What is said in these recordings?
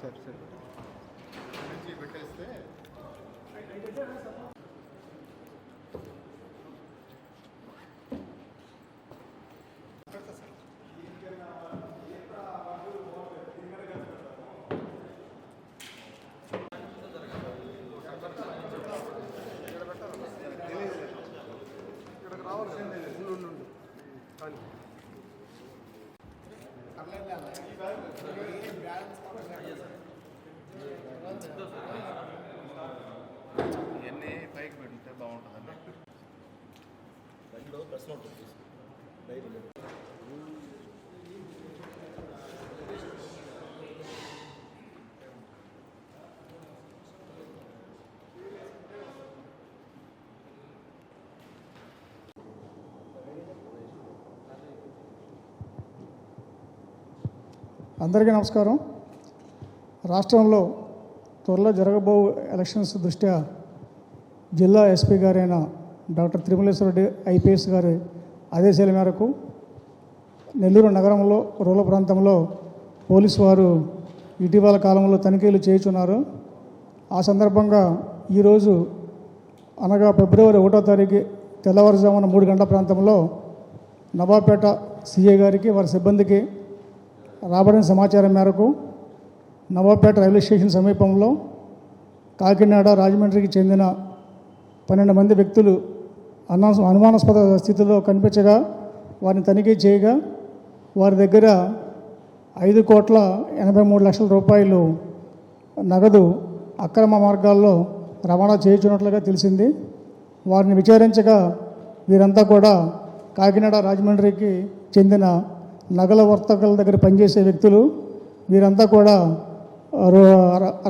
సరే సరే పెట్టేస్తే ఇక్కడికి రావాల్సిందే ఉండు కానీ ఇవన్నీ పైకి పెడితే బాగుంటుందండి. ప్రశ్న ఉంటుంది. అందరికీ నమస్కారం. రాష్ట్రంలో త్వరలో జరగబో ఎలక్షన్స్ దృష్ట్యా జిల్లా ఎస్పీ గారైన డాక్టర్ తిరుమలేశ్వరరెడ్డి ఐపీఎస్ గారి ఆదేశాల మేరకు నెల్లూరు నగరంలో రూరల్ ప్రాంతంలో పోలీసు వారు ఇటీవల కాలంలో తనిఖీలు చేయుచున్నారు. ఆ సందర్భంగా ఈరోజు అనగా ఫిబ్రవరి 1వ తారీఖు తెల్లవారుజామున 3 గంటల ప్రాంతంలో నవాపేట సిఐ గారికి వారి సిబ్బందికి రాబడిన సమాచారం మేరకు నవాపేట రైల్వే స్టేషన్ సమీపంలో కాకినాడ రాజమండ్రికి చెందిన 12 మంది వ్యక్తులు అనుమానాస్పద స్థితిలో కనిపించగా వారిని తనిఖీ చేయగా వారి దగ్గర 5,83,00,000 రూపాయలు నగదు అక్రమ మార్గాల్లో రవాణా చేయించున్నట్లుగా తెలిసింది. వారిని విచారించగా వీరంతా కూడా కాకినాడ రాజమండ్రికి చెందిన నగల వర్తకుల దగ్గర పనిచేసే వ్యక్తులు. వీరంతా కూడా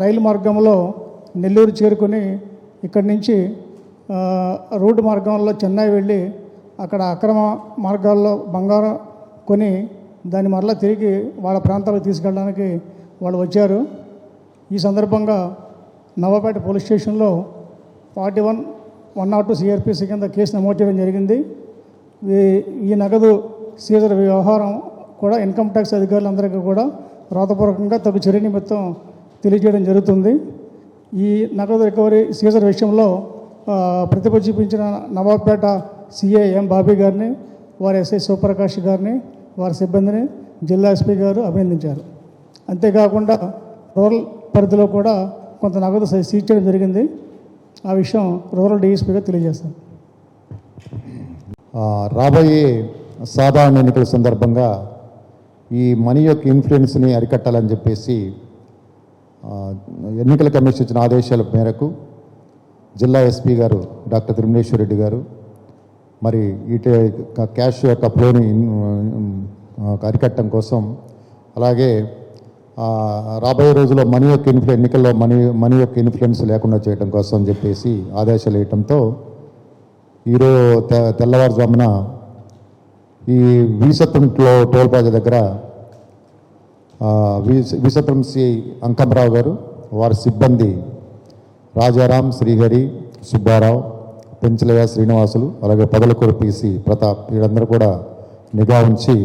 రైలు మార్గంలో నెల్లూరు చేరుకొని ఇక్కడి నుంచి రోడ్డు మార్గంలో చెన్నై వెళ్ళి అక్కడ అక్రమ మార్గాల్లో బంగారం కొని దాన్ని మరలా తిరిగి వాళ్ళ ప్రాంతాలకు తీసుకెళ్ళడానికి వాళ్ళు వచ్చారు. ఈ సందర్భంగా నవాపేట పోలీస్ స్టేషన్లో 41-102 సిఆర్పిసి కింద కేసు నమోదు చేయడం జరిగింది. ఈ నగదు సీజర్ వ్యవహారం కూడా ఇన్కమ్ ట్యాక్స్ అధికారులందరికీ కూడా రాతపూర్వకంగా తగు చర్య నిమిత్తం తెలియజేయడం జరుగుతుంది. ఈ నగదు రికవరీ సీజర్ విషయంలో ప్రతిభ చూపించిన నవాపేట సిఐ ఎం బాబీ గారిని, వారి ఎస్ఐ శివప్రకాష్ గారిని, వారి సిబ్బందిని జిల్లా ఎస్పీ గారు అభినందించారు. అంతేకాకుండా రూరల్ పరిధిలో కూడా కొంత నగదు సీజ్ చేయడం జరిగింది. ఆ విషయం రూరల్ డిఎస్పీగా తెలియజేస్తాను. రాబోయే సాధారణ ఎన్నికల సందర్భంగా ఈ మనీ యొక్క ఇన్ఫ్లుయెన్స్ని అరికట్టాలని చెప్పేసి ఎన్నికల కమిషన్ ఇచ్చిన ఆదేశాల మేరకు జిల్లా ఎస్పీ గారు డాక్టర్ తిరుమలేశ్వరరెడ్డి గారు మరి క్యాష్ యొక్క ఫ్లోని అరికట్టడం కోసం, అలాగే రాబోయే రోజుల్లో మనీ యొక్క ఎన్నికల్లో మనీ యొక్క ఇన్ఫ్లుయెన్స్ లేకుండా చేయడం కోసం అని చెప్పేసి ఆదేశాలు వేయటంతో ఈరోజు తెల్లవారుజామున ఈ వీసత్రం టోల్ ప్లాజా దగ్గర వీసత్రం సి అంకమరావు గారు, వారి సిబ్బంది రాజారాం, శ్రీహరి, సుబ్బారావు, పెంచలయ్య, శ్రీనివాసులు, అలాగే పగలకూరు పిసి ప్రతాప్ వీళ్ళందరూ కూడా నిఘా ఉంచి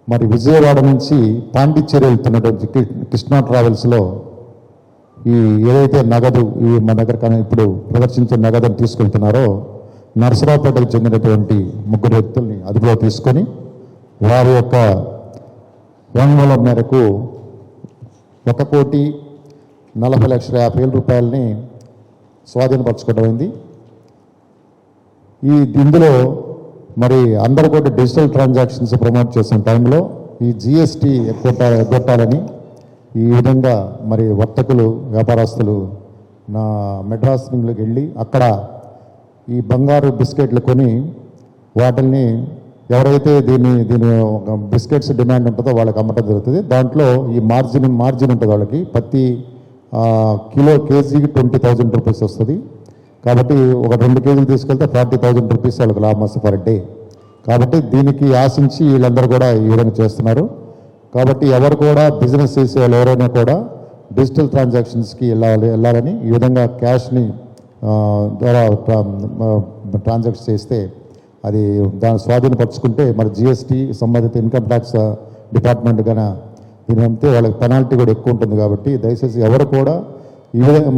మరి విజయవాడ నుంచి పాండిచ్చేరి వెళ్తున్నటువంటి కృష్ణా ట్రావెల్స్లో ఈ ఏదైతే నగదు మన దగ్గర ఇప్పుడు ప్రదర్శించే నగదును తీసుకెళ్తున్నారో నరసరావుపేటకు చెందినటువంటి 3 వ్యక్తుల్ని అదుపులో తీసుకొని వారి యొక్క వాంగ్మూలం మేరకు 1,40,50,000 రూపాయలని స్వాధీనపరచుకోవడమైంది. ఇందులో మరి అందరూ కూడా డిజిటల్ ట్రాన్సాక్షన్స్ ప్రమోట్ చేసిన టైంలో ఈ జిఎస్టీ ఎగ్గొట్టాలని ఈ విధంగా మరి వర్తకులు, వ్యాపారస్తులు మెడ్రాస్లోకి వెళ్ళి అక్కడ ఈ బంగారు బిస్కెట్లు కొని వాటిని ఎవరైతే దీని బిస్కెట్స్ డిమాండ్ ఉంటుందో వాళ్ళకి అమ్మటం జరుగుతుంది. దాంట్లో ఈ మార్జిన్ ఉంటుంది వాళ్ళకి. ప్రతి కేజీకి 20,000 రూపీస్ వస్తుంది. కాబట్టి ఒక 2 కేజీలు తీసుకెళ్తే 40,000 రూపీస్ వాళ్ళకి లాభం వస్తుంది పర్ డే. కాబట్టి దీనికి ఆశించి వీళ్ళందరూ కూడా ఈ విధంగా చేస్తున్నారు. కాబట్టి ఎవరు కూడా బిజినెస్ చేసే వాళ్ళు ఎవరైనా కూడా డిజిటల్ ట్రాన్సాక్షన్స్కి వెళ్ళాలని ఈ విధంగా క్యాష్ని ద్వారా ట్రాన్సాక్షన్ చేస్తే అది దాన్ని స్వాధీనపరుచుకుంటే మరి జిఎస్టీ సంబంధిత ఇన్కమ్ ట్యాక్స్ డిపార్ట్మెంట్ కన్నా దీని అంతే వాళ్ళకి పెనాల్టీ కూడా ఎక్కువ ఉంటుంది కాబట్టి దయచేసి ఎవరు కూడా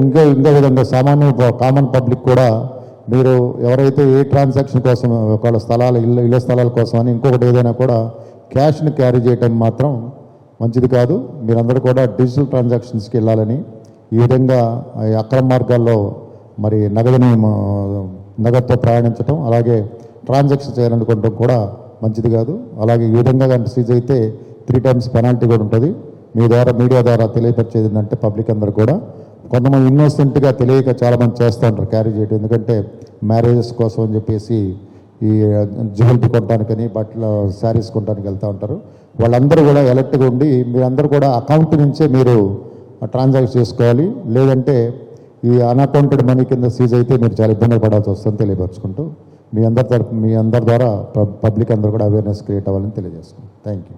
ఇంకో విధంగా కామన్ పబ్లిక్ కూడా మీరు ఎవరైతే ఏ ట్రాన్సాక్షన్ కోసం ఒకవేళ ఇళ్ళ స్థలాల కోసం అని ఇంకొకటి ఏదైనా కూడా క్యాష్ని క్యారీ చేయటం మాత్రం మంచిది కాదు. మీరందరూ కూడా డిజిటల్ ట్రాన్సాక్షన్స్కి వెళ్ళాలని, ఈ విధంగా అక్రమ మార్గాల్లో మరి నగదుతో ప్రయాణించడం, అలాగే ట్రాన్సాక్షన్ చేయాలనుకోవడం కూడా మంచిది కాదు. అలాగే ఈ విధంగా కానీ సీజ్ అయితే 3 times పెనాల్టీ కూడా ఉంటుంది. మీడియా ద్వారా తెలియపరిచేది ఏంటంటే పబ్లిక్ అందరూ కూడా కొంతమంది ఇన్నోసెంట్గా తెలియక చాలామంది చేస్తూ ఉంటారు క్యారీ చేయడం. ఎందుకంటే మ్యారేజెస్ కోసం అని చెప్పేసి ఈ జ్యువెలరీ కొనడానికని బట్టలు శారీస్ కొనడానికి వెళ్తూ ఉంటారు. వాళ్ళందరూ కూడా అలర్ట్గా ఉండి మీరందరూ కూడా అకౌంట్ నుంచే మీరు ట్రాన్సాక్ట్ చేసుకోవాలి. లేదంటే ఈ అన్అకౌంటెడ్ మనీ కింద సీజ్ అయితే మీరు చాలా ఇబ్బందులు పడాల్సి వస్తుందని తెలియపరుచుకుంటూ మీ అందరి ద్వారా పబ్లిక్ అందరూ కూడా అవేర్నెస్ క్రియేట్ అవ్వాలని తెలియజేస్తున్నాం. Thank you.